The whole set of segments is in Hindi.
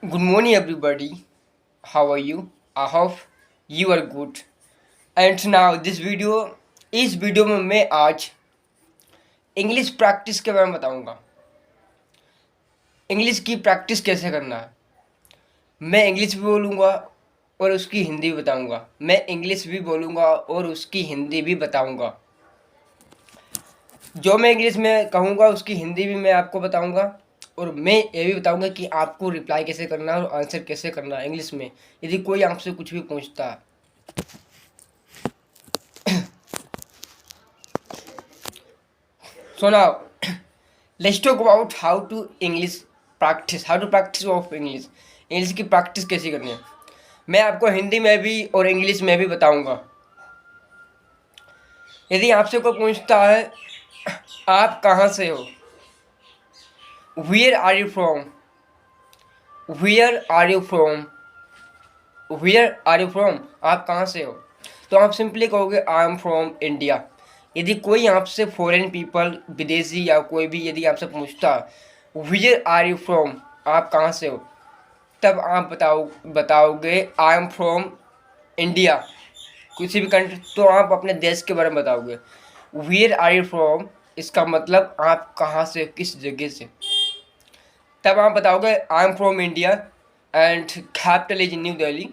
Good morning, everybody. How are you? I hope you are good. And now इस वीडियो में मैं आज इंग्लिश प्रैक्टिस के बारे में बताऊंगा। इंग्लिश की प्रैक्टिस कैसे करना है। मैं इंग्लिश भी बोलूँगा और उसकी हिंदी भी बताऊंगा। मैं इंग्लिश भी बोलूँगा और उसकी हिंदी भी बताऊंगा। जो मैं इंग्लिश में कहूँगा उसकी हिंदी भी मैं आपको बताऊंगा और मैं ये भी बताऊंगा कि आपको रिप्लाई कैसे करना है और आंसर कैसे करना है इंग्लिश में, यदि कोई आपसे कुछ भी पूछता है। So now, let's talk about how to practice of English. English की प्रैक्टिस कैसे करनी है। मैं आपको हिंदी में भी और इंग्लिश में भी बताऊंगा। यदि आपसे कोई पूछता है आप कहाँ से हो, where are you from, where are you from, where are you from, आप कहाँ से हो, तो आप सिंपली कहोगे आई एम फ्रॉम इंडिया। यदि कोई आपसे फॉरेन पीपल, विदेशी या कोई भी यदि आपसे पूछता वेयर आर यू फ्रॉम, आप कहाँ से हो, तब आप बताओगे आई एम फ्रॉम इंडिया, किसी भी कंट्री, तो आप अपने देश के बारे में बताओगे। वेयर आर यू फ्रॉम इसका मतलब आप कहाँ से, किस जगह से, तब आप बताओगे I am from India and capital is new Delhi.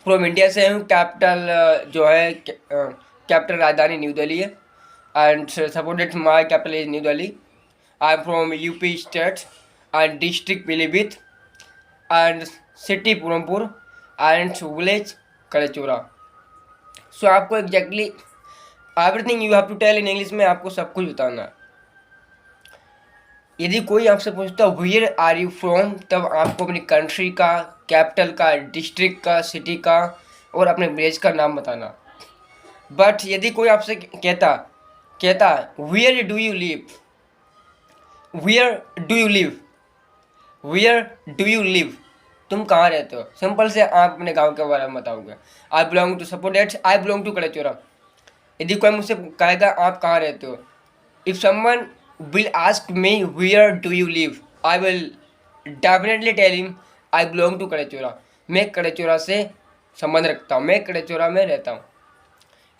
From India से हूँ, कैपिटल जो है कैपिटल राजधानी न्यू दिल्ली है and supported my capital is new Delhi. I am from UP state and district Pilibhit and city Puranpur and village Kalechura. So आपको exactly everything you have to tell in English में, आपको सब कुछ बताना है। यदि कोई आपसे पूछता वेयर आर यू फ्रॉम, तब आपको अपनी कंट्री का, कैपिटल का, डिस्ट्रिक्ट का, सिटी का और अपने विलेज का नाम बताना। बट यदि कोई आपसे कहता where do you live, where do you live, where do you live, तुम कहाँ रहते हो, सिंपल से आप अपने गांव के बारे में बताओगे। I belong to suppose that I belong to Kalechora. यदि कोई मुझसे कहेगा आप कहाँ रहते हो, if someone will ask me where do you live, I will definitely tell him I belong to कड़ेचोरा। मैं कड़ेचोरा से संबंध रखता हूँ, मैं कड़ेचोरा में रहता हूँ।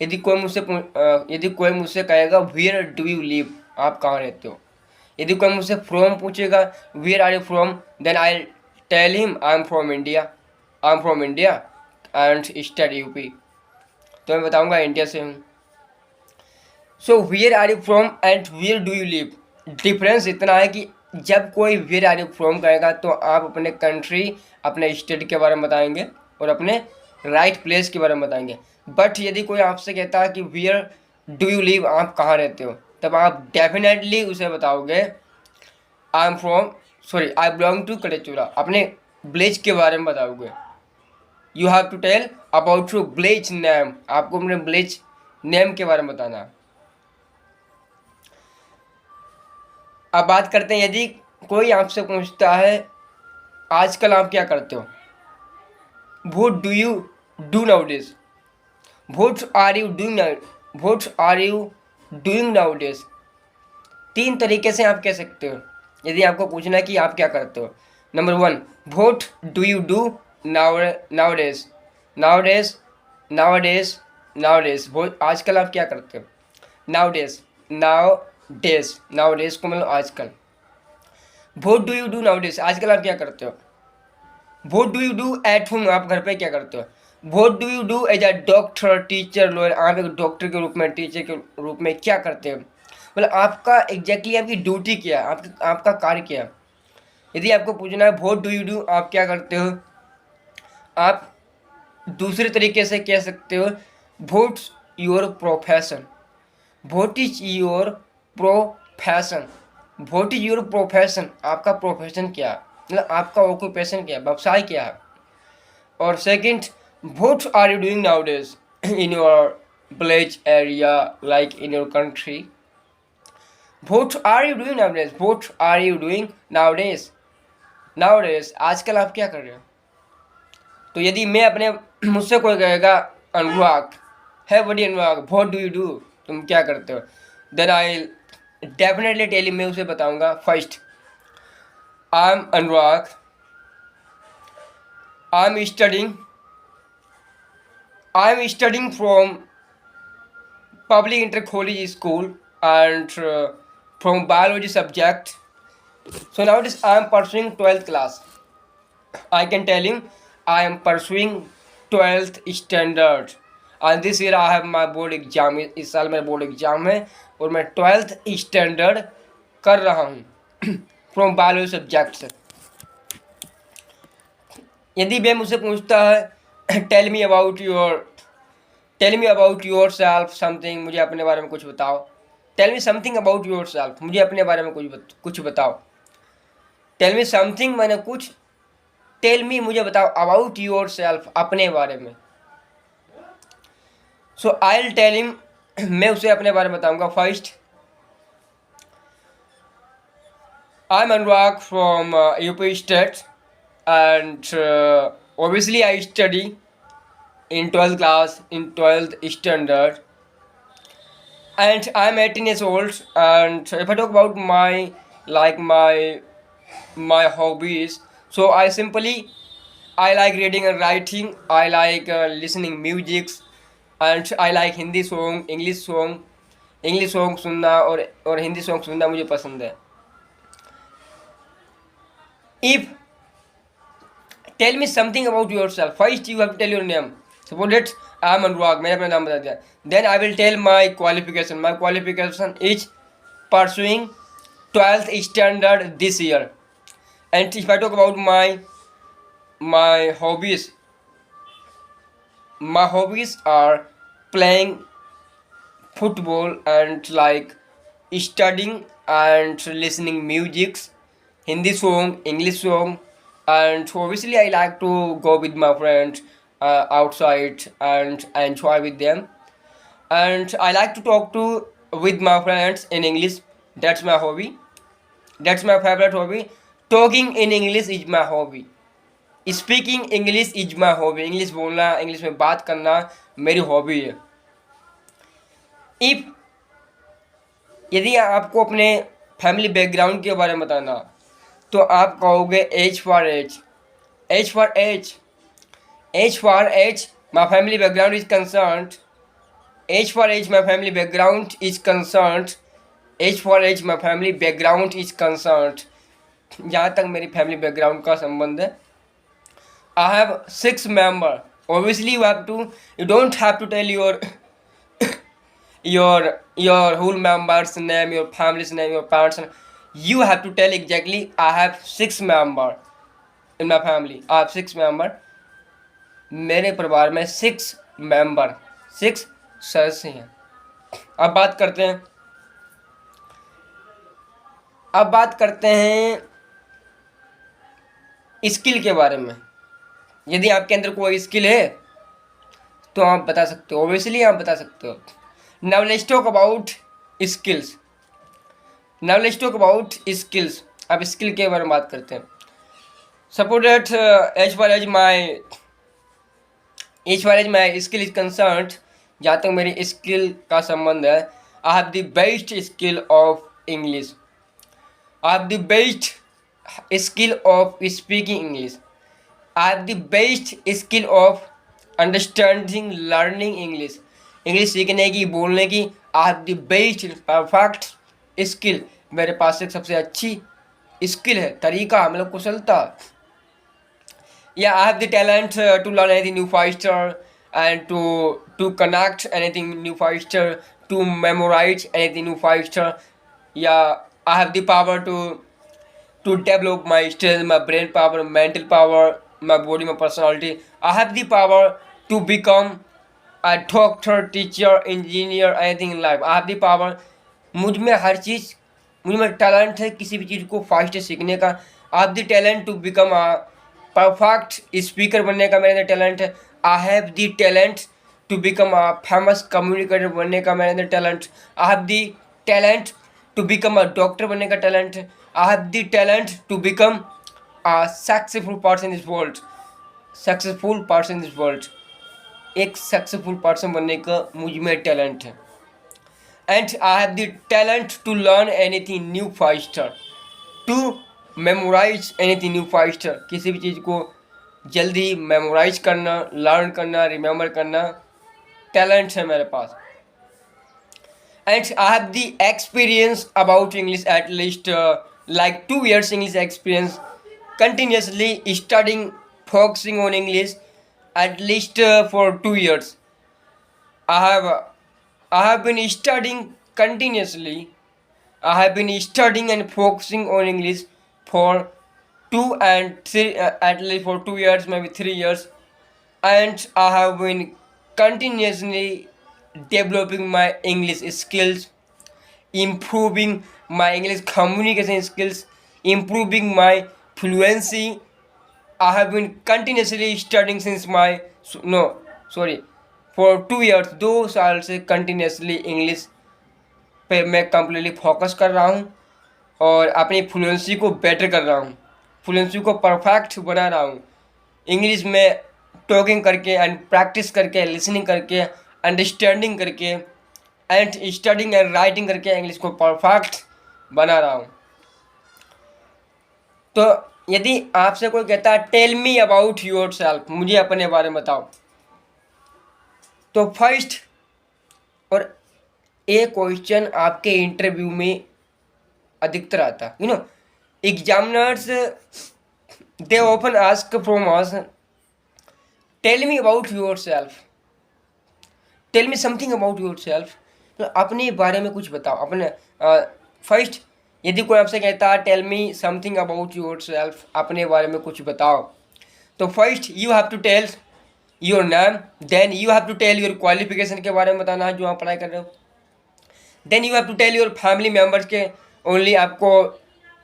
यदि कोई मुझसे कहेगा where do you live, आप कहाँ रहते हो, यदि कोई मुझसे फ्रॉम पूछेगा where are you from, then I'll tell him I'm from India, I'm from India and state UP, तो मैं बताऊँगा इंडिया से हूँ। So where are you from and where do you live, difference इतना है कि जब कोई वेयर आर यू फ्रॉम कहेगा तो आप अपने कंट्री, अपने स्टेट के बारे में बताएंगे और अपने राइट प्लेस के बारे में बताएंगे। बट यदि कोई आपसे कहता है कि वेयर डू यू लिव, आप कहाँ रहते हो, तब आप डेफिनेटली उसे बताओगे I am from I belong to Kadechura, अपने विलेज के बारे में बताओगे। You have to tell about your village name, आपको अपने विलेज नेम के बारे में बताना है। अब बात करते हैं, यदि कोई आपसे पूछता है आजकल आप क्या करते हो, what do you do nowadays, what are you doing, what are you doing nowadays, तीन तरीके से आप कह सकते हो यदि आपको पूछना है कि आप क्या करते हो। Number one, what do you do nowadays, nowadays, nowadays, nowadays, आजकल आप क्या करते हो, नाउडेज, नाउडेज, नाउडेज को मतलब आजकल। What do you do nowadays, आजकल आप क्या करते हो। What do you do at home, आप घर पे क्या करते हो। What do you do as a doctor, teacher, lawyer, आप एक डॉक्टर के रूप में, टीचर के रूप में क्या करते हो, मतलब आपका एग्जैक्टली आपकी ड्यूटी क्या है, आपका कार्य क्या है। यदि आपको पूछना है व्हाट डू यू डू, आप क्या करते हो, आप दूसरे तरीके से कह सकते हो what's your profession, what is your profession, what is your profession, आपका प्रोफेशन क्या है, मतलब आपका ऑक्यूपेशन क्या है, व्यवसाय क्या है। और second, what are you doing nowadays in your village area, like in your country, what are you doing nowadays, what are you doing nowadays, nowadays आजकल आप क्या कर रहे हो। तो यदि मैं अपने मुझसे कोई कहेगा अनुराग है, बड़ी अनुराग, व्हाट डू यू डू, तुम क्या करते हो, देन आई डेफिनेटली टेली, मैं उसे बताऊंगा first I M Anurag I'm studying. I'm studying from public inter college school and from biology subject. So nowadays I am pursuing 12th class. I can tell him I am pursuing 12th standard and this year I have my board exam. इस साल मेरा बोर्ड एग्जाम है और मैं 12th स्टैंडर्ड कर रहा हूँ फ्रॉम बायोलॉजी सब्जेक्ट से. यदि वह मुझसे पूछता है tell me about yourself something, मुझे अपने बारे में कुछ बताओ. Tell me something about yourself, मुझे अपने बारे में कुछ बताओ. टेल मी समथिंग मैंने कुछ, टेल मी मुझे बताओ, अबाउट योर सेल्फ अपने बारे में. सो आई विल टेल हिम, मैं उसे अपने बारे में बताऊंगा. First, I M Anurag from UP state and obviously I study in 12th class in 12th standard and I'm 18 years old. And if I talk about my hobbies, so I like reading and writing. I like listening music and I like Hindi song, English song सुनना और हिंदी सॉन्ग सुनना मुझे पसंद है. If tell me something about yourself, first you have to tell your name. Suppose that I am Anurag, मैंने अपना नाम बता दिया. Then I will tell my qualification. My qualification is pursuing 12th standard this year. And if I talk about my hobbies, my hobbies are playing football and like studying and listening music, Hindi song, English song. And obviously I like to go with my friends outside and enjoy with them. And I like to talk with my friends in English. That's my hobby. That's my favorite hobby. Talking in English is my hobby. Speaking English is my hobby. English बोलना, English में बात करना मेरी हॉबी है. If यदि आपको अपने फैमिली बैकग्राउंड के बारे में बताना तो आप कहोगे as far as my family background is concern. As far as my family background is concern. As far as my family background is concern. जहाँ तक मेरी फैमिली बैकग्राउंड का संबंध है, I have 6 member. Obviously you don't have to tell your whole members name, your family's name, your parents name. You have to tell exactly I have 6 member in my family. I have 6 member. मेरे परिवार में 6 मेंबर, 6 सदस्य हैं. अब बात करते हैं स्किल के बारे में. यदि आपके अंदर कोई स्किल है तो आप बता सकते हो. ऑब्वियसली आप बता सकते हो. Now let's talk about skills. अब स्किल के बारे में बात करते हैं. Suppose that as far as my skill is concerned, जहाँ तक मेरी स्किल का संबंध है, I have the best skill of English. I have the best skill of speaking English. I have the best skill of understanding, learning English. English सीखने की, बोलने की. आई have the best perfect skill. मेरे पास एक सबसे अच्छी स्किल है, तरीका, मतलब कुशलता. या I have the talent to learn anything new faster and to connect anything new faster, to memorize anything new faster. या I have the power to develop my skill, my brain power, mental power, my body, my personality. I have the power to become a doctor, teacher, engineer, anything in life. I have the power. मुझ में हर चीज़, मुझ में टैलेंट है किसी भी चीज़ को फास्ट सीखने का. I have the talent to become a perfect speaker बनने का मेरे अंदर टैलेंट है. I have the talent to become a famous communicator बनने का मेरे अंदर talent. I have the talent to become a doctor बनने का टैलेंट है. I have the talent to become a successful person in this world. एक सक्सेसफुल पर्सन बनने का मुझ में टैलेंट है. And I have the talent to learn anything new faster, to memorize anything new faster. किसी भी चीज़ को जल्दी मेमोराइज करना, लर्न करना, रिमेंबर करना टैलेंट है मेरे पास. And I have the experience about English at least like 2 years English experience, continuously studying, focusing on English at least for 2 years. I have I have been studying continuously. I have been studying and focusing on English for 2 and 3 at least for 2 years, maybe 3 years, and I have been continuously developing my English skills, improving my English communication skills, improving my fluency. I have been continuously studying since my no sorry for 2 years, 2 साल से कंटिन्यूसली इंग्लिश पे मैं कम्प्लीटली फोकस कर रहा हूँ और अपनी फ्लुएंसी को बेटर कर रहा हूँ, फ्लुएंसी को परफेक्ट बना रहा हूँ इंग्लिश में, टॉकिंग करके एंड प्रैक्टिस करके, लिसनिंग करके, अंडरस्टैंडिंग करके एंड स्टडिंग एंड राइटिंग करके इंग्लिश को परफेक्ट बना रहा हूँ. तो यदि आपसे कोई कहता है tell me about yourself, मुझे अपने बारे में बताओ, तो फर्स्ट और ये क्वेश्चन आपके इंटरव्यू में अधिकतर आता है. Examiners they often ask from us tell me about yourself, tell me something about yourself. तो अपने बारे में कुछ बताओ. अपने फर्स्ट यदि कोई आपसे कहता है tell me something about yourself, अपने बारे में कुछ बताओ, तो first you have to tell your name, then you have to tell your qualification के बारे में बताना है जो आप पढ़ाई कर रहे हो, then you have to tell your family members के, ओनली आपको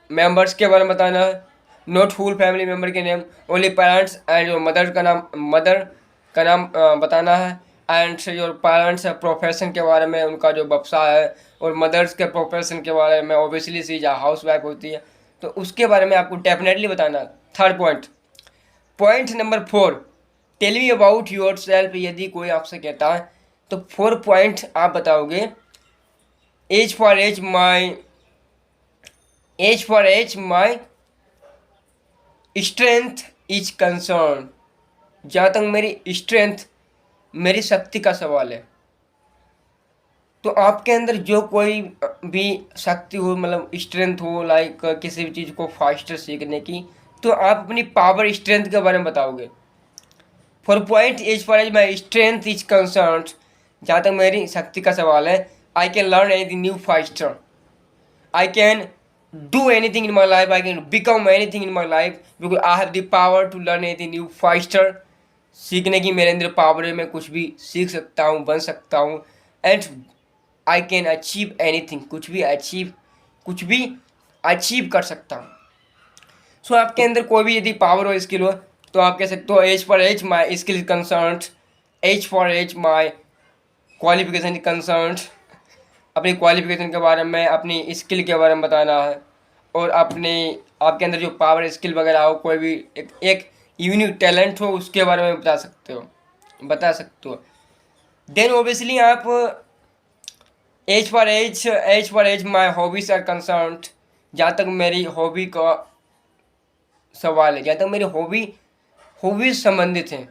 मेम्बर्स के बारे में बताना है, नॉट फुल फैमिली मेम्बर के name, only parents and your mother का नाम बताना है, एंड योर पेरेंट्स प्रोफेशन के बारे में, उनका जो व्यवसाय है, और मदर्स के प्रोफेशन के बारे में, ऑब्वियसली सी जहाँ हाउस वाइफ होती है तो उसके बारे में आपको डेफिनेटली बताना है. Third point number 4, tell me about yourself. यदि कोई आपसे कहता है तो 4 पॉइंट आप बताओगे. As far as my strength is concern. जहाँ तक मेरी स्ट्रेंथ, मेरी शक्ति का सवाल है, तो आपके अंदर जो कोई भी शक्ति हो, मतलब स्ट्रेंथ हो, लाइक किसी भी चीज़ को फास्टर सीखने की, तो आप अपनी पावर स्ट्रेंथ के बारे में बताओगे. Four point as far as my strength is concern, जहाँ तक मेरी शक्ति का सवाल है, I can learn anything new faster, I can do anything in my life, I can become anything in my life, because I have the power to learn anything new faster. सीखने की मेरे अंदर पावर है, मैं कुछ भी सीख सकता हूँ, बन सकता हूँ, and I can achieve anything, कुछ भी अचीव कर सकता हूँ. सो आपके अंदर कोई भी यदि पावर हो, स्किल हो, तो आप कह सकते हो as far as my skill concern, as far as my qualification concern. अपनी क्वालिफिकेशन के बारे में, अपनी स्किल के बारे में बताना है, और आपके अंदर जो पावर स्किल वगैरह हो, कोई भी एक यूनिक टैलेंट हो, उसके बारे में बता सकते हो. देन ओबियसली आप as far as my hobbies are concern. जहाँ तक मेरी हॉबी का सवाल है, जहाँ तक मेरी हॉबीज संबंधित हैं,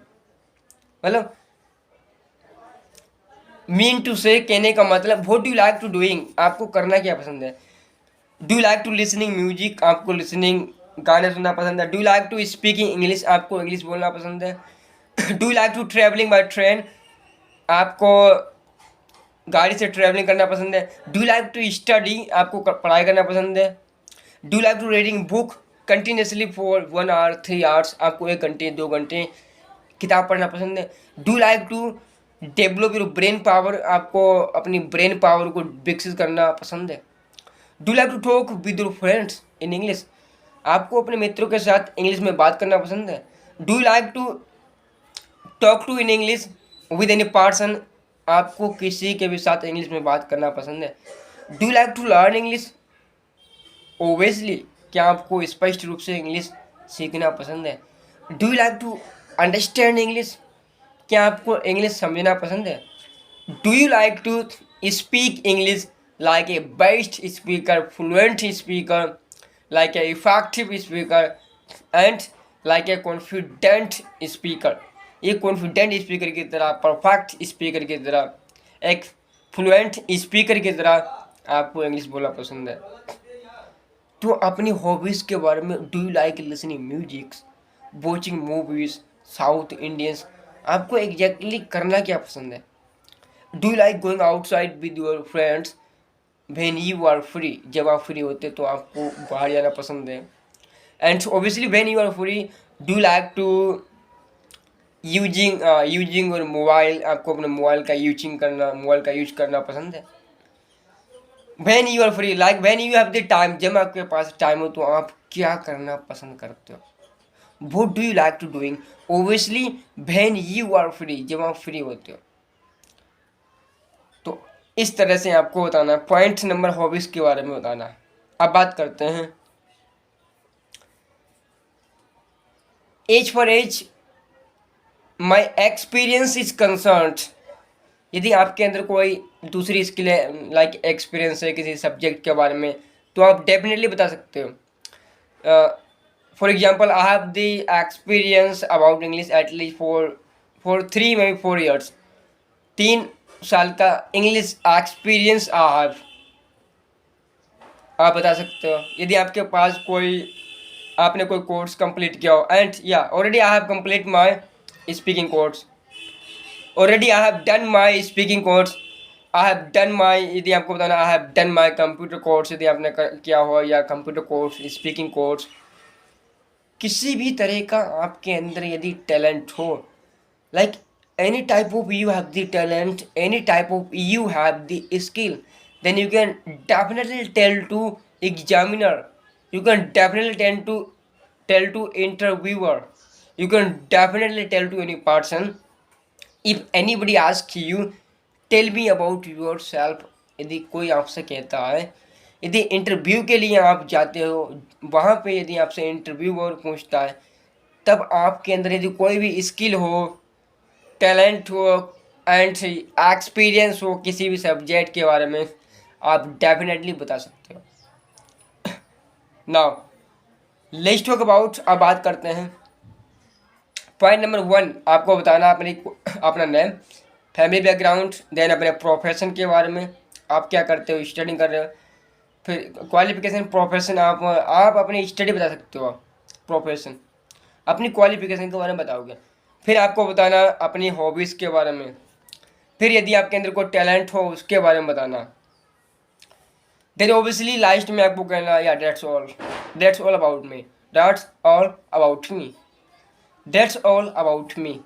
मतलब मीन टू से कहने का मतलब, what do you like to doing, आपको करना क्या पसंद है. Do you like to listening music, आपको लिसनिंग गाने सुनना पसंद है. Do you like to speaking English, आपको इंग्लिश बोलना पसंद है. Do you like to travelling by train, आपको गाड़ी से ट्रैवलिंग करना पसंद है. Do you like to study, आपको पढ़ाई करना पसंद है. Do you like to reading book continuously for 1 hour 3 hours, आपको 1 घंटे 2 घंटे किताब पढ़ना पसंद है. Do you like to develop your brain power, आपको अपनी ब्रेन पावर को विकसित करना पसंद है. Do you like to talk with your friends in English, आपको अपने मित्रों के साथ इंग्लिश में बात करना पसंद है. Do you like to talk to in English with any person, आपको किसी के भी साथ इंग्लिश में बात करना पसंद है. Do you like to learn English, obviously क्या आपको स्पष्ट रूप से इंग्लिश सीखना पसंद है. Do you like to understand English, क्या आपको इंग्लिश समझना पसंद है. Do you like to speak English like a best speaker, fluent speaker, like a effective speaker, and like a confident speaker, एक कॉन्फिडेंट स्पीकर की तरह, परफेक्ट स्पीकर की तरह, एक फ्लुएंट स्पीकर की तरह आपको इंग्लिश बोलना पसंद है। तो अपनी हॉबीज़ के बारे में, do you like listening music, watching movies south Indians, आपको एग्जैक्टली करना क्या पसंद है? Do you like going outside with your friends when you are free, जब आप फ्री होते तो आपको बाहर जाना पसंद है। And obviously when you are free, do like to using और मोबाइल, आपको अपने मोबाइल का यूज करना पसंद है। When you are free, like when you have the time, जब आपके पास टाइम हो तो आप क्या करना पसंद करते हो? What do you like to doing? Obviously when you are free, जब आप फ्री होते हो। तो इस तरह से आपको बताना है, पॉइंट नंबर हॉबीज के बारे में बताना है। अब बात करते हैं as far as my experience is concern. यदि आपके अंदर कोई दूसरी स्किल है, लाइक एक्सपीरियंस है किसी सब्जेक्ट के बारे में, तो आप डेफिनेटली बता सकते हो। For example, I have the experience about English at least for 3 may 4 years, 3 साल का इंग्लिश एक्सपीरियंस आई हैव, आप बता सकते हो। यदि आपके पास आपने कोई कोर्स कंप्लीट किया हो, एंड या already I have complete my speaking course, already I have done my speaking course, I have done my, यदि आपको बताना, I have done my computer course, यदि आपने किया हो, या कंप्यूटर कोर्स, स्पीकिंग कोर्स, किसी भी तरह का आपके अंदर यदि टैलेंट हो, like any type of you have the talent, any type of you have the skill, then you can definitely tell to examiner, you can definitely tell to interviewer, you can definitely tell to any person. If anybody asks you, tell me about yourself, यदि कोई आपसे कहता है, यदि इंटरव्यू के लिए आप जाते हो, वहाँ पे यदि आपसे इंटरव्यूअर पूछता है, तब आपके अंदर यदि कोई भी स्किल हो, टैलेंट हो एंड एक्सपीरियंस हो किसी भी सब्जेक्ट के बारे में, आप डेफिनेटली बता सकते हो। नाउ लेट्स टॉक अबाउट, अब बात करते हैं पॉइंट नंबर 1, आपको बताना अपना नेम, फैमिली बैकग्राउंड, देन अपने प्रोफेशन के बारे में, आप क्या करते हो, स्टडी कर रहे हो, फिर क्वालिफिकेशन, प्रोफेशन, आप अपनी स्टडी बता सकते हो, प्रोफेशन, अपनी क्वालिफिकेशन के बारे में बताओगे। फिर आपको बताना अपनी हॉबीज़ के बारे में, फिर यदि आपके अंदर कोई टैलेंट हो उसके बारे में बताना। देन ऑब्वियसली लास्ट में आपको कहना, या that's all about me, that's all about me, that's all about me,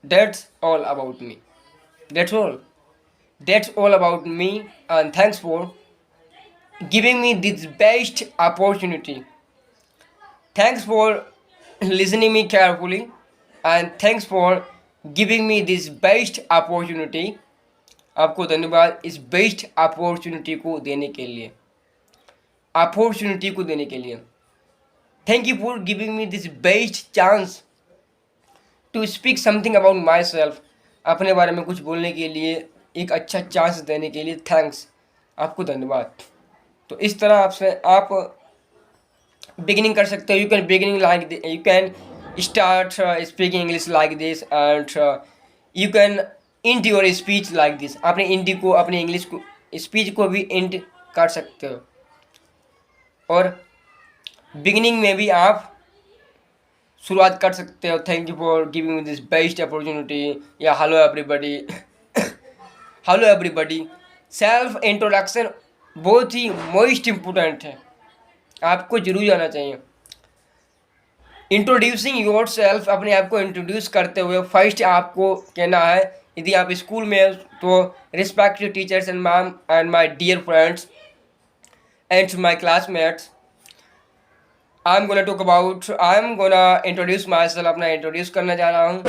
that's all about me, that's all about me, and thanks for giving me this best opportunity, thanks for listening me carefully, and thanks for giving me this best opportunity. आपको धन्यवाद इस बेस्ट अपॉर्चुनिटी को देने के लिए, thank you for giving me this best chance to speak something about myself, अपने बारे में कुछ बोलने के लिए एक अच्छा चांस देने के लिए थैंक्स, आपको धन्यवाद। तो इस तरह आप बिगिनिंग कर सकते हो। You can start speaking English like this, and you can end your speech like this, अपने इंग्लिश को स्पीच को भी एंड कर सकते हो, और बिगिनिंग में भी आप शुरुआत कर सकते हो, thank you for giving me this best opportunity, या hello everybody, hello everybody. Self introduction बहुत ही मोस्ट इम्पोर्टेंट है, आपको जरूर जाना चाहिए। इंट्रोड्यूसिंग योर सेल्फ, अपने आप को इंट्रोड्यूस करते हुए फर्स्ट आपको कहना है, यदि आप स्कूल में हो तो respect to teachers and ma'am and my dear friends and my classmates, I am gonna introduce myself, अपना इंट्रोड्यूस करना जा रहा हूँ।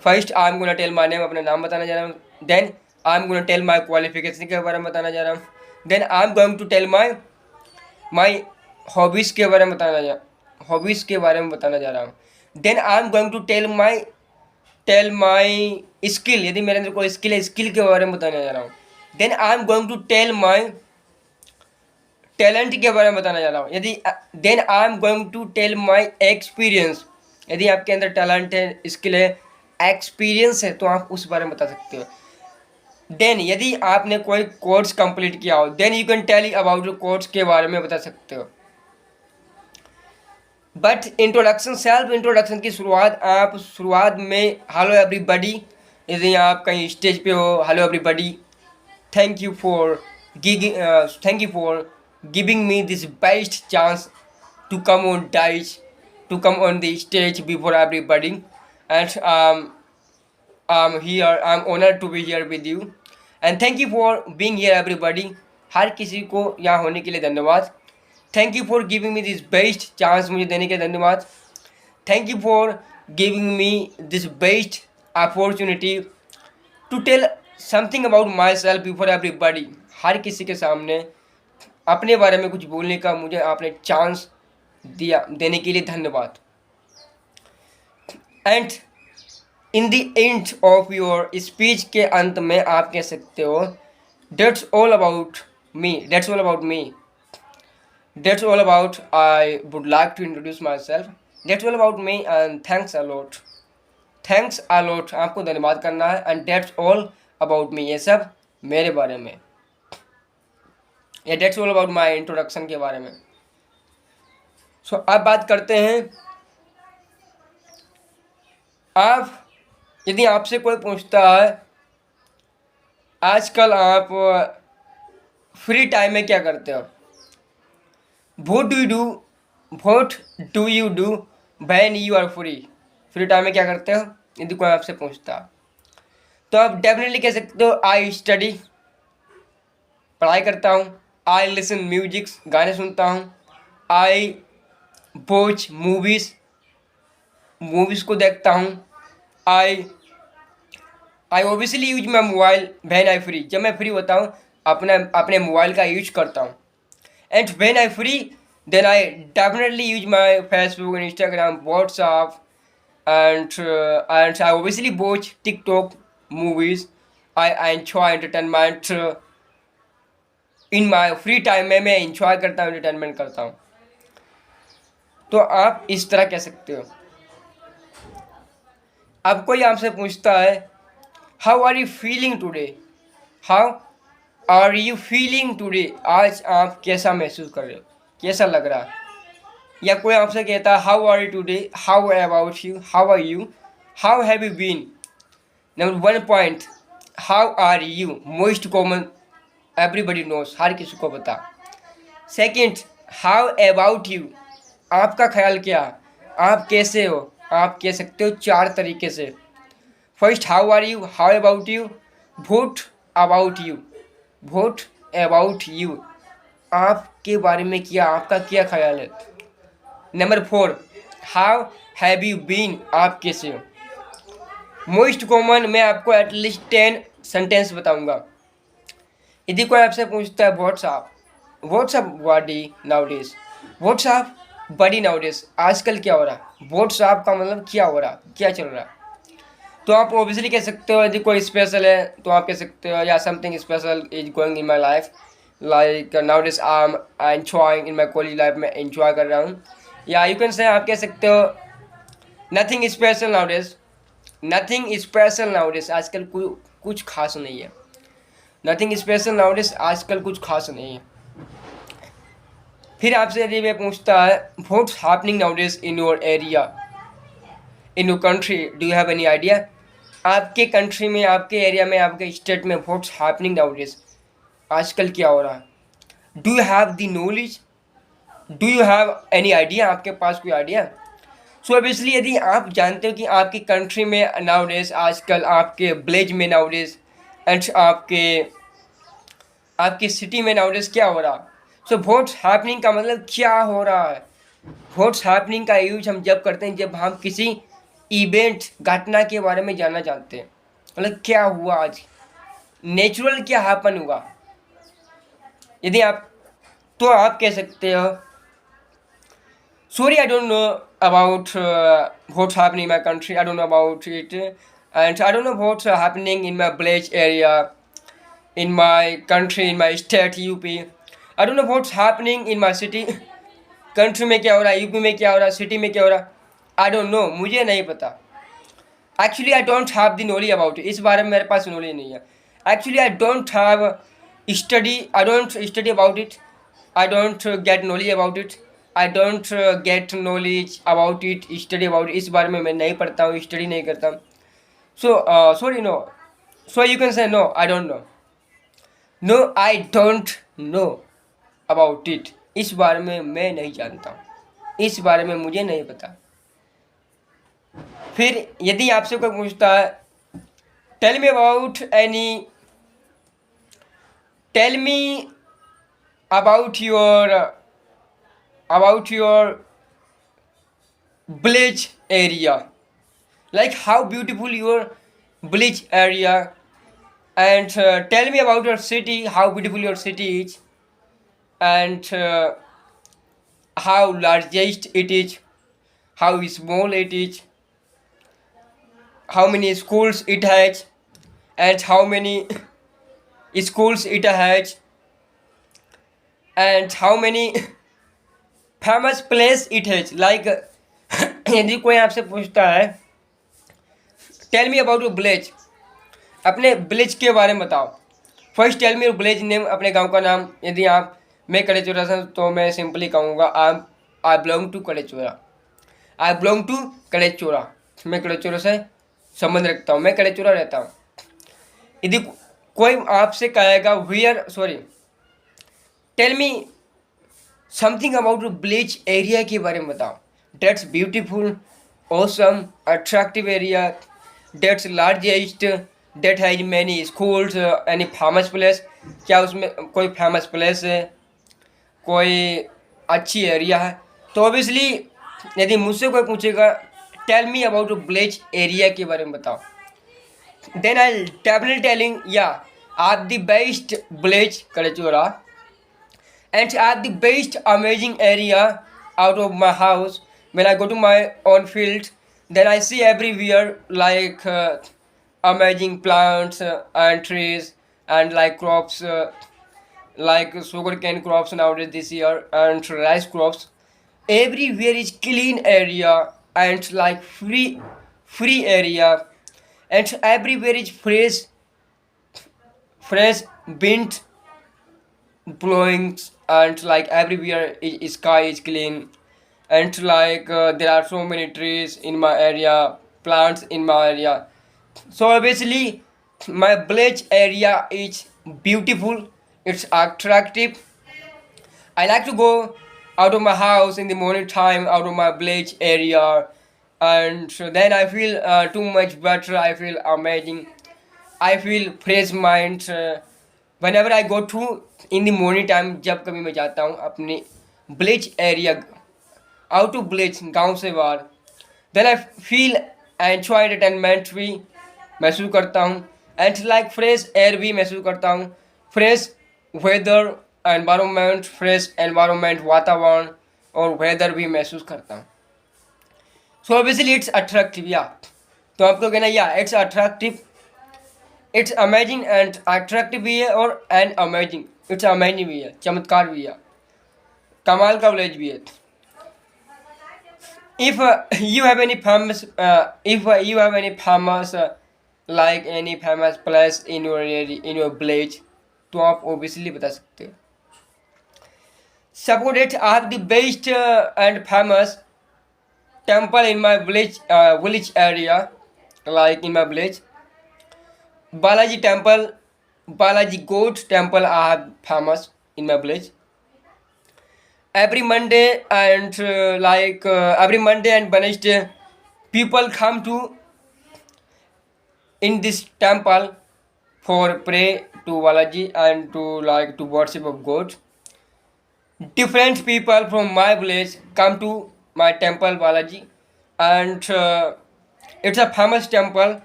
First I am gonna tell my name, अपना नाम बताना जा रहा हूँ। Then I am gonna tell my qualification के बारे में बताना जा रहा हूँ। Then I am going to tell my hobbies के बारे में बताना जा रहा हूँ। Then I am going to tell my skill, यदि मेरे अंदर कोई स्किल है, स्किल के बारे में बताने जा रहा हूँ। Then I am going to tell my talent के बारे में बताना जा रहा हूँ। Then I am going to tell my experience, यदि आपके अंदर टैलेंट है, स्किल है, एक्सपीरियंस है, तो आप उस बारे में बता सकते हो। देन यदि आपने कोई कोर्स कंप्लीट किया हो, then you can tell about course के बारे में बता सकते हो। बट इंट्रोडक्शन, सेल्फ इंट्रोडक्शन की शुरुआत में हेलो एवरीबॉडी, यदि आप कहीं स्टेज पे हो, hello everybody, thank you for giving me this best chance to come on the stage before everybody, and I'm honored to be here with you and thank you for being here everybody। हर किसी को यहाँ होने के लिए धन्यवाद। Thank you for giving me this best chance, मुझे देने के धन्यवाद। Thank you for giving me this best opportunity to tell something about myself before everybody. हर किसी के सामने अपने बारे में कुछ बोलने का मुझे आपने चांस दिया, देने के लिए धन्यवाद। And in the end of your speech के अंत में आप कह सकते हो that's all about me, that's all about me, that's all about, I would like to introduce myself, that's all about me and thanks a lot. Thanks a lot, आपको धन्यवाद करना है। And that's all about me, ये सब मेरे बारे में, या that's all about my introduction के बारे में। सो अब बात करते हैं, आप यदि आपसे कोई पूछता है आजकल आप फ्री टाइम में क्या करते हो, what do you do when you are free, free time में क्या करते हो, यदि कोई आपसे पूछता तो आप डेफिनेटली कह सकते हो आई स्टडी, पढ़ाई करता हूँ, आई लिसन म्यूजिक, गाने सुनता हूँ, आई वॉच मूवीज़ को देखता हूँ, I obviously use my mobile when I free, जब मैं फ्री होता हूँ अपने मोबाइल का यूज करता हूँ। And when I free then I definitely use my Facebook, Instagram, WhatsApp, and I obviously watch TikTok, movies, I enjoy entertainment in my free time में, मैं इंजॉय करता हूँ, एंटरटेनमेंट करता हूँ। तो आप इस तरह कह सकते हो। अब कोई आपसे पूछता है how are you feeling today, how are you feeling today, आज आप कैसा महसूस कर रहे हो, कैसा लग रहा है। या कोई आपसे कहता है how are you today, how about you, how are you, how have you been. Number 1 point, how are you, most common, everybody knows, हर किसी को पता। सेकेंड, हाउ अबाउट यू, आपका ख्याल क्या, आप कैसे हो, आप कह सकते हो 4 तरीके से। First how are you, how about you, what about you, what about you, आपके बारे में क्या, आपका क्या ख्याल है। Number 4, how have you been, आप कैसे हो। मोस्ट कॉमन, मैं आपको एटलीस्ट 10 सेंटेंस बताऊंगा। यदि कोई आपसे पूछता है व्हाट्सअप बॉडी नाउडेज, व्हाट्सअप बड़ी नाउडेज, आजकल क्या हो रहा, व्हाट्सअप का मतलब क्या हो रहा, क्या चल रहा। तो आप ऑब्वियसली कह सकते हो यदि कोई स्पेशल है तो आप कह सकते हो या something special is going in my life, like nowadays I am enjoying in my college life, में एंजॉय कर रहा हूँ। या यू कैन से, आप कह सकते हो nothing special nowadays, nothing special nowadays, आजकल कुछ खास नहीं है। नथिंग स्पेशल नाउडेज, आजकल कुछ खास नहीं है। फिर आपसे यदि मैं पूछता है what's happening nowadays in your area, in your country, do you have any idea, आपके कंट्री में, आपके एरिया में, आपके स्टेट में व्हाट्स हैपनिंग नाउडेज, आजकल क्या हो रहा है। Do you have the knowledge, do you have any idea, आपके पास कोई आइडिया। सो ऑब्वियसली यदि आप जानते हो कि आपकी कंट्री में नाउडेज, आजकल आपके विलेज में नाउडेज, एंड आपकी सिटी में नाउडेज क्या हो रहा। सो व्हाट्स हैपनिंग का मतलब क्या हो रहा है। व्हाट्स हैपनिंग का यूज हम जब करते हैं जब हम किसी इवेंट, घटना के बारे में जानना चाहते हैं, मतलब क्या हुआ आज, नेचुरल क्या हैपन हुआ। यदि आप, तो आप कह सकते हो sorry I don't know about what's happening in my country, I don't know about it, and I don't know what's happening in my village area, in my country, in my state UP, I don't know what's happening in my city, country में क्या हो रहा है, यूपी में क्या हो रहा है, सिटी में क्या हो रहा है, आई डोंट नो, मुझे नहीं पता। Actually I don't have the knowledge about it, इस बारे में मेरे पास नॉलेज नहीं है। Actually I don't have I don't study about it, I don't get knowledge about it, I don't get knowledge about it, study about, इस बारे में मैं नहीं पढ़ता हूँ, स्टडी नहीं करता। So sorry, no, so you can say no, I don't know, no I don't know about it, इस बारे में मैं नहीं जानता हूँ, इस बारे में मुझे नहीं पता। फिर यदि आपसे कोई पूछता है tell me about any, tell me about your village area, like how beautiful your village area, and tell me about your city, how beautiful your city is, and how largest it is, how small it is, how many schools it has, and how many schools it has, and how many famous place it has, like यदि कोई आपसे पूछता है tell me about your village, अपने विलेज के बारे में बताओ, first tell me your village name, अपने गांव का नाम। यदि आप, मैं कलेचोरा से, तो मैं सिंपली कहूँगा I belong to Kalechora, I belong to Kalechora, मैं कलेचोरा से संबंध रखता हूँ, मैं कलेचोरा रहता हूँ। यदि कोई आपसे कहेगा tell me something about your village area के बारे में बताओ, that's beautiful, awesome, attractive area, that's largest, that has many schools, any famous place, क्या उसमें कोई फेमस प्लेस है, कोई अच्छी एरिया है। तो ऑब्वियसली यदि मुझसे कोई पूछेगा tell me about village area के बारे में बताओ, देन आई डेफिनेटली टेलिंग या are the best village Kalechora, and at the best amazing area out of my house. When I go to my own field, then I see everywhere like amazing plants and trees and like crops, like sugarcane crops nowadays this year, and rice crops. Everywhere is clean area and like free area, and everywhere is fresh wind blowing, and like everywhere sky is clean, and like there are so many trees in my area, plants in my area. So obviously my village area is beautiful, it's attractive. I like to go out of my house in the morning time, out of my village area, and so then I feel too much better, I feel amazing, I feel fresh mind whenever I go to in the morning time, जब कभी मैं जाता हूँ अपने village area, out of village, गाँव से बाहर, then I feel enjoy entertainment भी महसूस करता हूँ, एंड लाइक फ्रेश एयर भी महसूस करता हूँ, fresh weather environment, fresh environment वातावरण और वेदर भी महसूस करता हूँ। सो ऑब्वियसली इट्स अट्रैक्टिव, या तो आपको कहना या it's attractive, it's amazing and attractive भी है, और एंड अमेजिंग, इट्स अमेजिंग भी है, चमत्कार भी है, कमाल का विलेज भी है। If you have any famous, if you have any famous like any famous place in your village, तो आप ऑब्वियसली बता सकते हो। Suppose that I have the best and famous temple in my village area, like in my village Balaji temple, Balaji God temple I have famous in my village. Every Monday and every Monday and Wednesday, people come to in this temple for pray to Balaji and to worship of God. Different people from my village come to my temple Balaji, and it's a famous temple.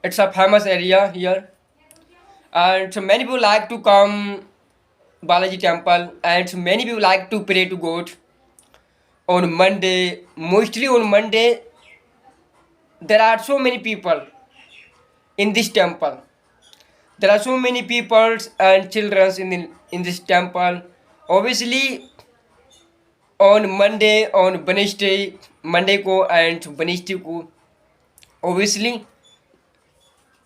It's a famous area here, and many people like to come Balaji temple, and many people like to pray to God on Monday. Mostly on Monday, there are so many people in this temple. There are so many people and children in this temple. Obviously on Monday, on Wednesday, Monday को एंड वेडनेसडे को ओबियसली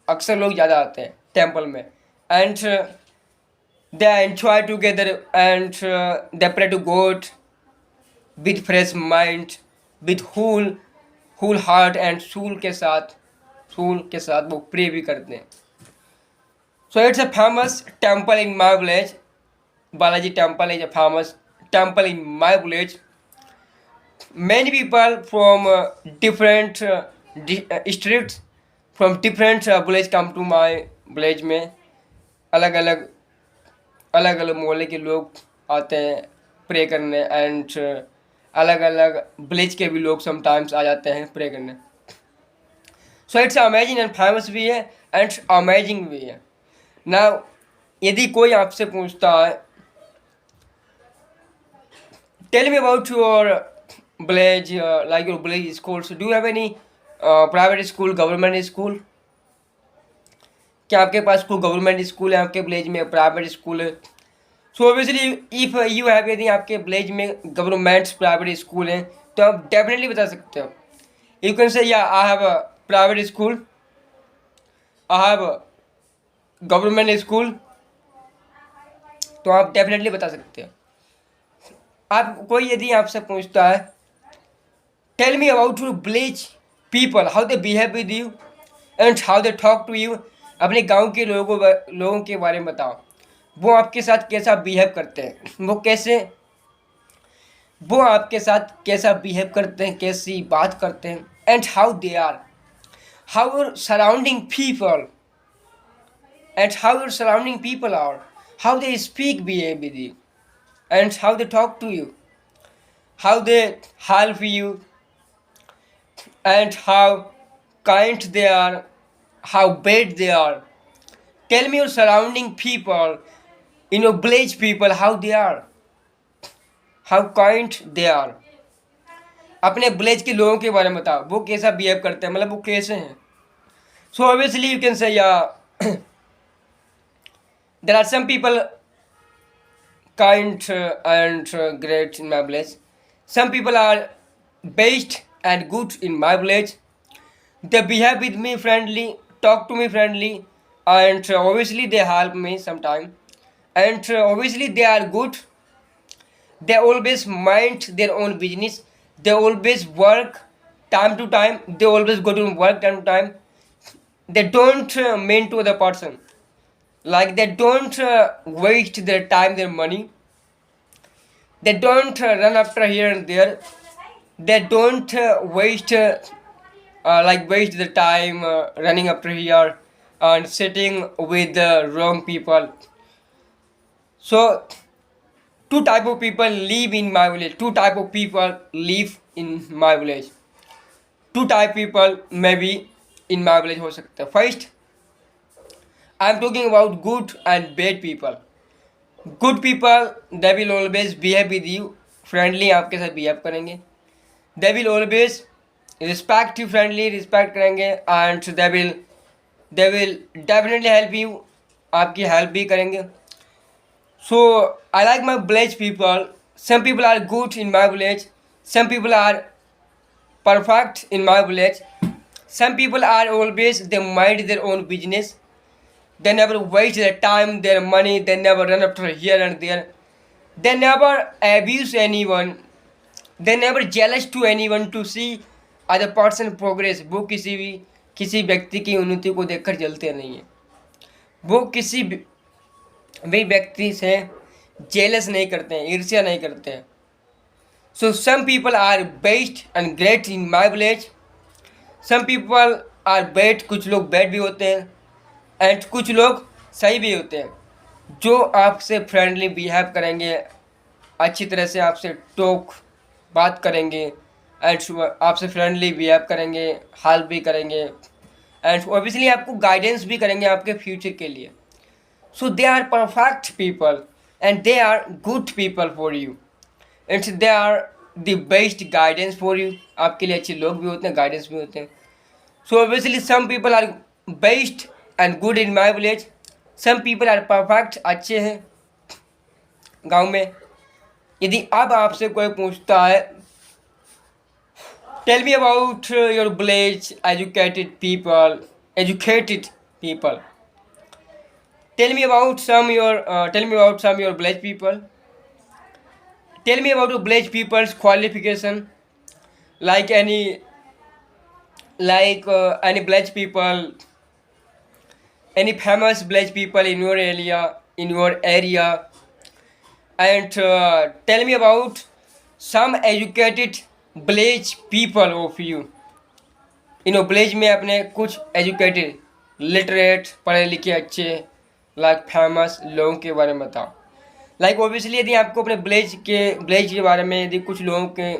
अक्सर लोग ज़्यादा आते हैं टेम्पल में and they enjoy together and they pray to God with fresh mind, with whole heart and soul के साथ वो प्रे भी करते हैं. So it's a famous temple in my village. Balaji temple is a famous temple in my village. Many people from different streets, from different village come to my village में. अलग अलग मोहल्ले के लोग आते हैं प्रे करने एंड अलग अलग विलेज के भी लोग समटाइम्स आ जाते हैं प्रे करने. So it's amazing and famous भी है एंड अमेजिंग भी है. ना यदि कोई आपसे पूछता है tell me about your village, like your village schools, do you have any private school, government school? क्या आपके पास कोई गवर्नमेंट स्कूल है आपके विलेज में, प्राइवेट स्कूल है? So obviously if you have, यदि आपके विलेज में गवर्नमेंट प्राइवेट स्कूल है तो आप डेफिनेटली बता सकते हो. यू कैन से या I have a private school, I have government school, तो आप डेफिनेटली बता सकते हो. आप कोई यदि आपसे पूछता है tell me about your village people, how they behave with you and how they talk to you, अपने गांव के लोगों के बारे में बताओ, वो आपके साथ कैसा बिहेव करते हैं, वो आपके साथ कैसा बिहेव करते हैं, कैसी बात करते हैं, and how they are, how your surrounding people and how your surrounding people are, how they speak behave with you and how they talk to you, how they help you and how kind they are, how bad they are. Tell me your surrounding people, in your village people, how they are, how kind they are. अपने विलेज के लोगों के बारे में बताओ, वो कैसा बिहेव करते हैं, मतलब वो कैसे हैं. सो ऑब्वियसली यू कैन से या there are some people kind and great in my village. Some people are best and good in my village. They behave with me friendly, talk to me friendly, and obviously they help me sometime. And obviously they are good. They always mind their own business. They always work time to time. They always go to work time to time. They don't mean to other person. Like they don't waste their time, their money. They don't run after here and there. They don't waste the time running after here and sitting with the wrong people. So two type of people live in my village. Two type of people live in my village. Two type people maybe in my village हो सकते हैं. First, I am talking about good and bad people. Good people, they will always behave with you friendly, आपके साथ behave करेंगे. They will always respect you friendly, respect करेंगे and they will definitely help you, आपकी help भी करेंगे. So I like my village people. Some people are good in my village. Some people are perfect in my village. Some people are always, they mind their own business. They never waste their time, their money. They never run after here and there. They never abuse anyone. They never jealous to anyone to see other person progress. वो किसी व्यक्ति की उन्नति को देखकर जलते नहीं है. वो किसी भी व्यक्ति से जेलस नहीं करते हैं, ईर्ष्या नहीं करते हैं. So some people are best and great in my village. Some people are bad. कुछ लोग bad भी होते हैं एंड कुछ लोग सही भी होते हैं, जो आपसे फ्रेंडली बिहेव करेंगे, अच्छी तरह से आपसे बात करेंगे एंड आपसे फ्रेंडली बिहेव करेंगे, हेल्प भी करेंगे एंड ऑब्वियसली आपको गाइडेंस भी करेंगे आपके फ्यूचर के लिए. So they are perfect people and they are good people for you and they are the best guidance for you. आपके लिए अच्छे लोग भी होते हैं, गाइडेंस भी होते हैं. So obviously some people are best and good in my village. Some people are perfect, अच्छे हैं गाँव में. यदि अब आपसे कोई पूछता है, tell me about your village educated people, tell me about some your village people, tell me about your village people's qualification, like any village people, any famous village people in your area, and tell me about some educated village people of you. Village में अपने कुछ एजुकेटेड लिटरेट पढ़े लिखे अच्छे लाइक फेमस लोगों के बारे में बताओ. लाइक ओबियसली यदि आपको अपने विलेज के बारे में, यदि कुछ लोगों के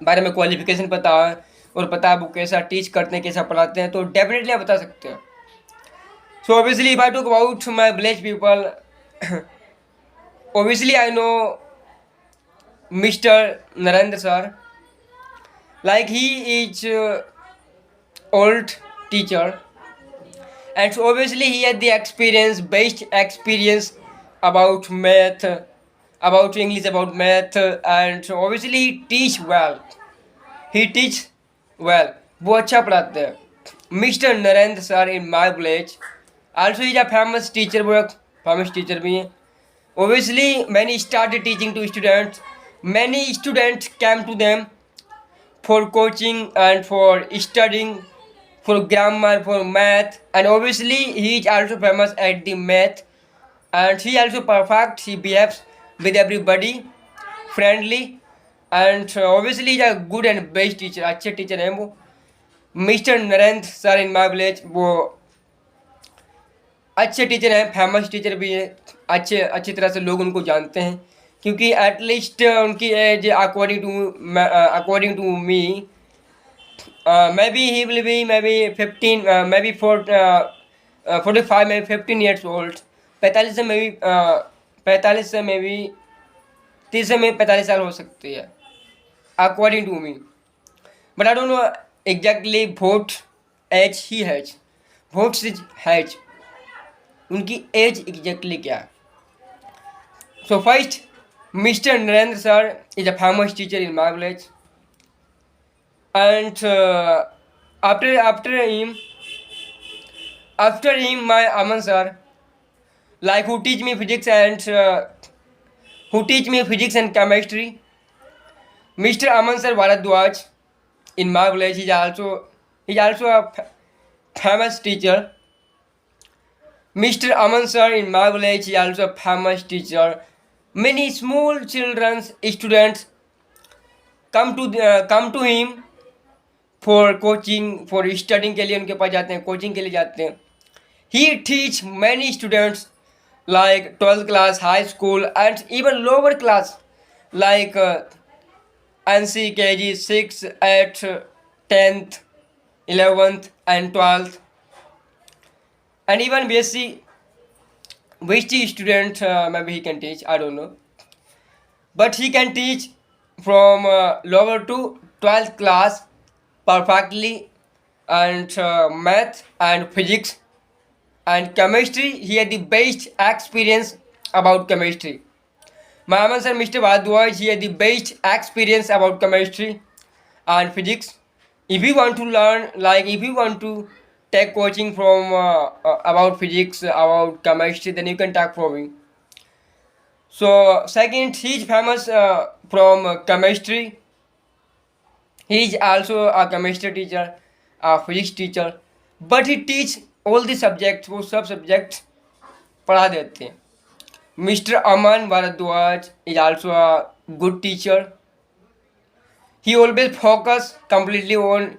बारे में क्वालिफिकेशन पता है और पता है वो कैसा टीच करते हैं, कैसा पढ़ाते हैं, तो डेफिनेटली आप बता सकते हैं. सो obviously if I talk about my village people, obviously I know mister Narendra sir. Like he is old teacher, and so obviously he had the best experience about math, about English, about math, and so obviously he teach well. वो अच्छा पढ़ाते हैं. Mister Narendra sir in my village also is a famous teacher, वो एक famous teacher भी हैं. Obviously many started teaching to students. Many students came to them for coaching and for studying, for grammar, for math, and obviously he is also famous at the math, and he also perfect. He behaves with everybody friendly, and obviously he is a good and best teacher. अच्छे टीचर हैं वो. Mister Narendra sir in my village वो अच्छे टीचर हैं, फेमस टीचर भी हैं. अच्छी तरह से लोग उनको जानते हैं, क्योंकि एटलीस्ट उनकी age according to me may be he will be may be 15 may be 45 may be 15 years old. 45 से मे बी 45 से मे बी 30 से मे 45 साल हो सकती है according to me, but I don't know exactly what age he has, what's is has, उनकी एज एग्जैक्टली क्या है. So first, Mr. Narendra sir is a famous teacher in my village, and after him my Aman sir, like who teach me physics and chemistry. Mr. Aman sir Bharadwaj in my village is also a famous teacher. Mr. Aman sir in my village is also a famous teacher. Many small students come to him for coaching, for studying के लिए उनके पास जाते हैं, कोचिंग के लिए जाते हैं. He teach many students like 12th class, high school, and even lower class like NC, KG, 6, 8, 10th, 11th, and 12th, and even BSc. Which student maybe he can teach, I don't know, but he can teach from lower to 12th class perfectly, and math and physics and chemistry he had the best experience about chemistry. My sir Mr. Bharadwaj, he had the best experience about chemistry and physics. If you want to learn, like if you want to take coaching from about physics, about chemistry, then you can talk from me. So second, he is famous from chemistry. He is also a chemistry teacher, a physics teacher, but he teach all the subjects. वो सब subjects पढ़ा देते हैं. Mr. Aman Bharadwaj is also a good teacher. He always focus completely on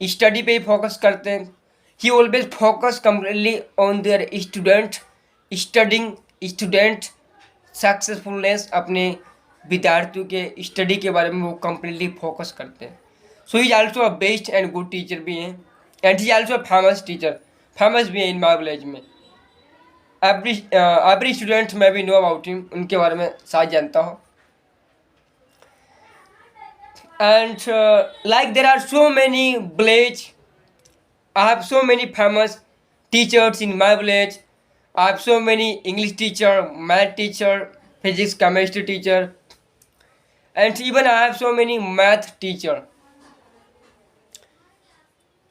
study पे focus करते हैं. He always focus completely on their student studying, student सक्सेसफुलनेस. अपने विद्यार्थियों के स्टडी के बारे में वो कम्प्लीटली फोकस करते हैं. So he also a best and good teacher भी हैं, and he also a famous teacher, famous भी है इन माई विलेज में. एवरी स्टूडेंट मैं भी नो अबाउट हिम, उनके बारे में शायद जानता हूँ. And like there are so many village, I have so many famous teachers in my village. I have so many English teacher, math teacher, physics, chemistry teacher, and even I have so many math teacher.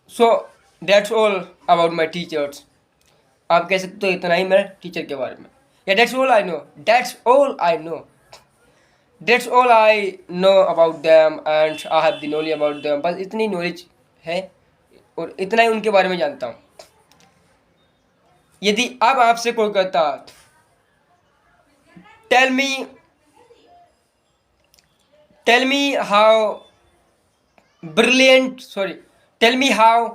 So that's all about my teachers. आप कह सकते हो इतना ही मेरे टीचर के बारे में. Yeah, that's all I know. That's all I know. That's all I know about them and I have the knowledge about them. बस इतनी नॉलेज है और इतना ही उनके बारे में जानता हूँ. यदि अब आपसे कोई कहता tell me how brilliant tell me how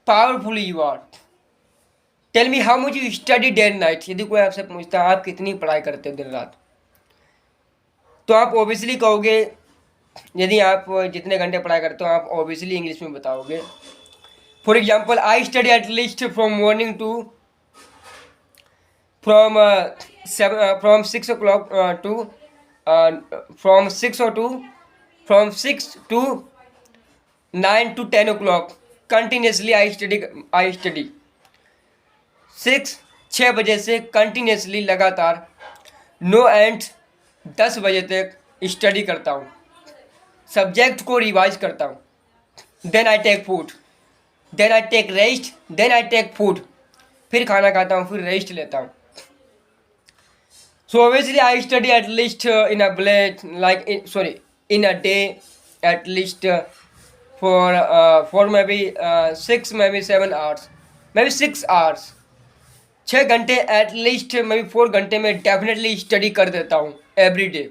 powerful you are, tell me how much you study day and night. यदि कोई आपसे पूछता है आप कितनी पढ़ाई करते हो दिन रात, तो आप ओबियसली कहोगे, यदि आप जितने घंटे पढ़ाई करते हो आप ओबियसली इंग्लिश में बताओगे. For example, I study at least from morning to from 6 o'clock to from 6 or to from 6 to 9 to 10 o'clock continuously I study 6 बजे से कंटिन्यूसली लगातार नो एंड 10 बजे तक स्टडी करता हूँ, सब्जेक्ट को रिवाइज करता हूँ. Then I take food, then I take rest, then I take food, फिर खाना खाता हूँ, फिर रेस्ट लेता हूँ. So obviously I study at least in a in a day at least for maybe 6 maybe 7 hours, maybe 6 hours. 6 घंटे at least maybe 4 घंटे में definitely study कर देता हूँ every day.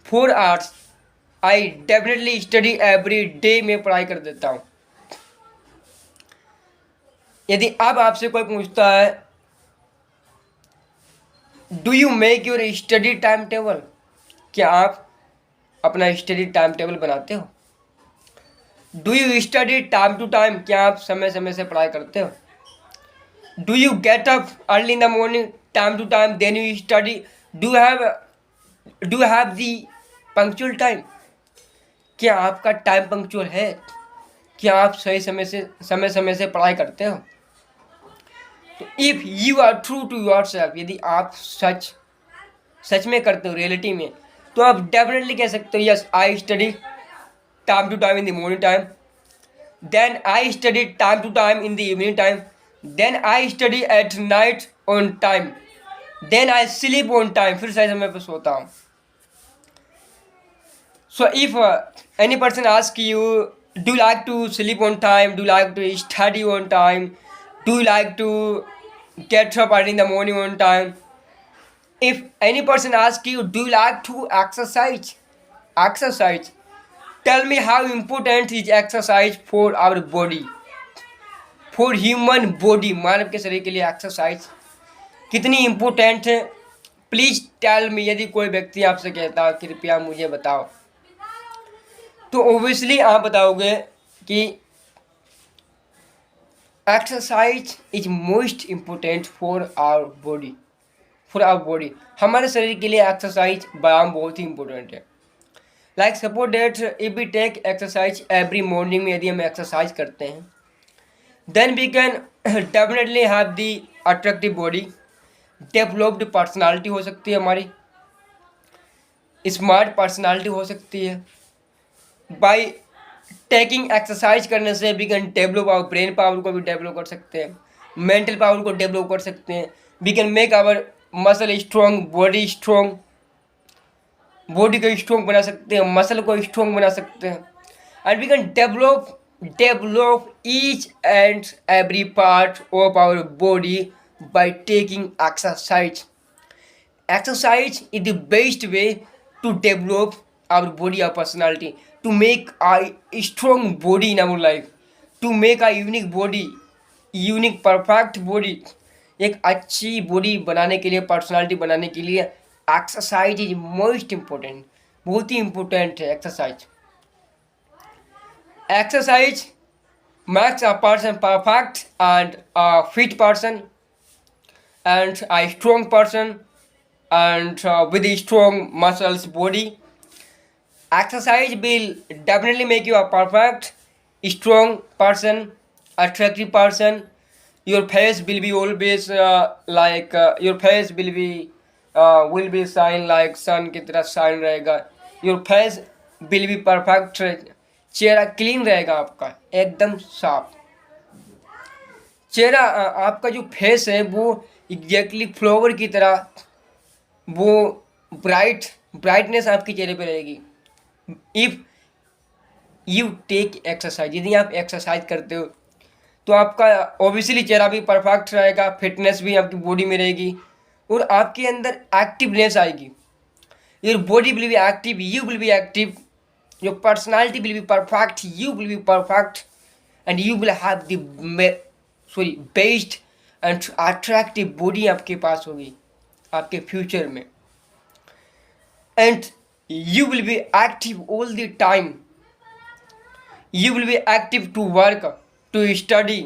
4 hours I definitely study every day में पढ़ाई कर देता हूँ. यदि अब आपसे कोई पूछता है do you make your study time table, क्या आप अपना स्टडी टाइम टेबल बनाते हो? Do you study time to time, क्या आप समय समय से पढ़ाई करते हो? Do you get up early in the morning time to time then you study? Do have the punctual time, क्या आपका टाइम पंक्चुअल है? क्या आप सही समय से पढ़ाई करते हो? If you are true to yourself, यदि आप सच में करते हो रियलिटी में, तो आप डेफिनेटली कह सकते हो yes I study time to time in the morning time, then I study time to time in the evening time, then I study at night on time, then I sleep on time, फिर सही समय पर सोता हूँ. So if any person ask you do like to sleep on time, do like to study on time, do you like to get up early in the morning on time? If any person asks you do you like to exercise, tell me how important is exercise for our body, for human body. मानव के शरीर के लिए एक्सरसाइज कितनी इम्पोर्टेंट है, प्लीज टेल मी. यदि कोई व्यक्ति आपसे कहता है कृपया मुझे बताओ, तो ओबियसली आप बताओगे कि exercise is most important for our body. हमारे शरीर के लिए एक्सरसाइज व्यायाम बहुत ही इम्पोर्टेंट है. Like suppose that if we take exercise every morning में, यदि हम एक्सरसाइज करते हैं then we can definitely have the attractive body, developed personality हो सकती है, हमारी स्मार्ट पर्सनालिटी हो सकती है. बाई टेकिंग एक्सरसाइज करने से we can develop our brain power को भी डेवलप कर सकते हैं, मेंटल पावर को डेवलप कर सकते हैं. We can make our muscle strong, body को स्ट्रॉन्ग बना सकते हैं, मसल को स्ट्रॉन्ग बना सकते हैं. And we can develop each and every part of our body by taking exercise. Exercise is the best way to develop our body, our personality, to make a strong body in our life, to make a unique body, unique perfect body. एक अच्छी बॉडी बनाने के लिए, पर्सनालिटी बनाने के लिए एक्सरसाइज इज मोस्ट इम्पोर्टेंट, बहुत ही इम्पोर्टेंट है exercise. Exercise makes a person perfect and a fit person and a strong person and with a strong muscles body. Exercise will definitely make you a perfect, strong person, attractive person. Your face will be always your face will be will be shine like sun की तरह शाइन रहेगा। Your face will be perfect, चेहरा क्लीन रहेगा आपका, एकदम साफ चेहरा। आपका जो फेस है वो एग्जैक्टली फ्लावर की तरह वो ब्राइटनेस आपके चेहरे पे रहेगी। इफ़ यू टेक एक्सरसाइज, यदि आप एक्सरसाइज करते हो तो आपका ऑब्वियसली चेहरा भी परफेक्ट रहेगा, फिटनेस भी आपकी बॉडी में रहेगी और आपके अंदर एक्टिवनेस आएगी। Your body will be active, you will be active, your personality will be perfect, you will be perfect and you will have the best and attractive body आपके पास होगी आपके फ्यूचर में। And you will be active all the time, you will be active to work, to study,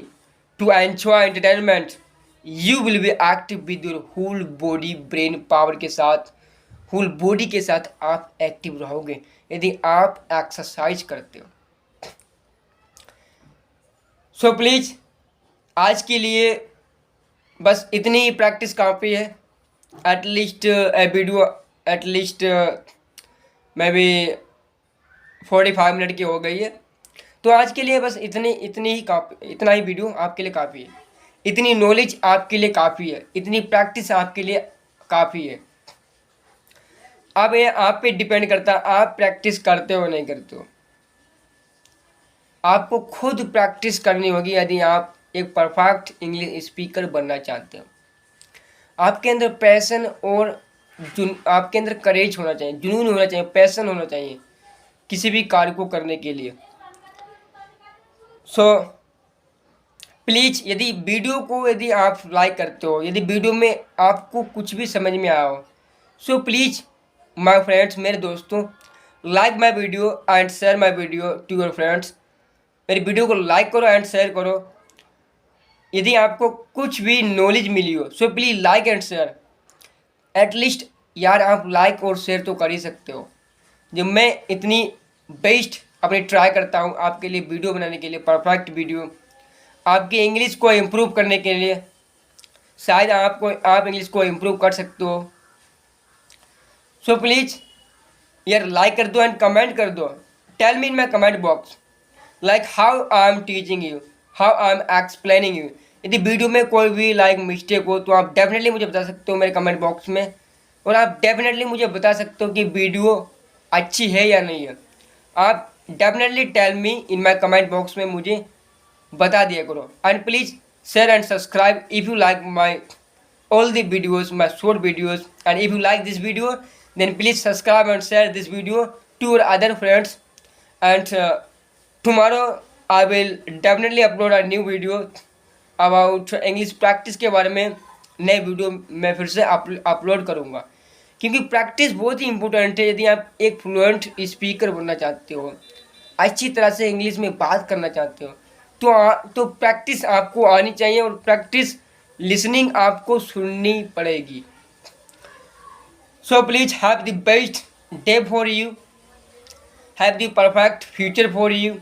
to enjoy entertainment. You will be active with your whole body, brain power के साथ, whole body के साथ आप एक्टिव रहोगे यदि आप एक्सरसाइज करते हो। सो प्लीज़ आज के लिए बस इतनी ही प्रैक्टिस काफ़ी है। At least video at least may be 45 minute की हो गई है, तो आज के लिए बस इतना ही वीडियो आपके लिए काफ़ी है। इतनी नॉलेज आपके लिए काफ़ी है, इतनी प्रैक्टिस आपके लिए काफ़ी है। अब ये आप पे डिपेंड करता है आप प्रैक्टिस करते हो नहीं करते हो। आपको खुद प्रैक्टिस करनी होगी यदि आप एक परफेक्ट इंग्लिश स्पीकर बनना चाहते हो। आपके अंदर पैशन और आपके अंदर करेज होना चाहिए, जुनून होना चाहिए, पैशन होना चाहिए किसी भी कार्य को करने के लिए। सो प्लीज़ यदि वीडियो को यदि आप लाइक करते हो, यदि वीडियो में आपको कुछ भी समझ में आया हो, सो प्लीज़ माय फ्रेंड्स, मेरे दोस्तों, like my video and share my video to your friends. मेरी वीडियो को लाइक करो एंड शेयर करो। यदि आपको कुछ भी नॉलेज मिली हो so please like and share. At least यार आप लाइक और शेयर तो कर ही सकते हो। जब मैं इतनी बेस्ट अपनी ट्राई करता हूँ आपके लिए वीडियो बनाने के लिए, परफेक्ट वीडियो आपकी इंग्लिश को इम्प्रूव करने के लिए, शायद आप इंग्लिश को इम्प्रूव कर सकते हो। सो प्लीज़ यार लाइक कर दो एंड कमेंट कर दो। Tell me in my comment box like how I am teaching you, how I am explaining you. यदि वीडियो में कोई भी मिस्टेक हो तो आप डेफिनेटली मुझे बता सकते हो मेरे कमेंट बॉक्स में, और आप डेफिनेटली मुझे बता सकते हो कि वीडियो अच्छी है या नहीं है। आप definitely tell me in my comment box में मुझे बता दिया करो। And please share and subscribe if you like my all the videos, my short videos, and if you like this video then please subscribe and share this video to your other friends. And tomorrow I will definitely upload a new video about English practice के बारे में। नए वीडियो मैं फिर से अपलोड करूँगा क्योंकि प्रैक्टिस बहुत ही इम्पोर्टेंट है। यदि आप एक फ्लुएंट स्पीकर बनना चाहते हो, अच्छी तरह से इंग्लिश में बात करना चाहते हो तो प्रैक्टिस आपको आनी चाहिए और प्रैक्टिस लिसनिंग आपको सुननी पड़ेगी। So please have the best day for you, have the perfect future for you.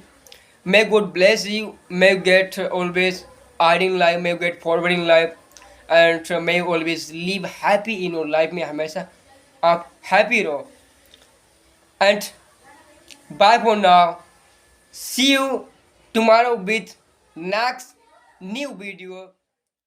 May God bless you, may get always ahead in life, may get forward in life and may always live happy in your life में हमेशा आप हैप्पी रहो। And bye for now, see you tomorrow with next new video.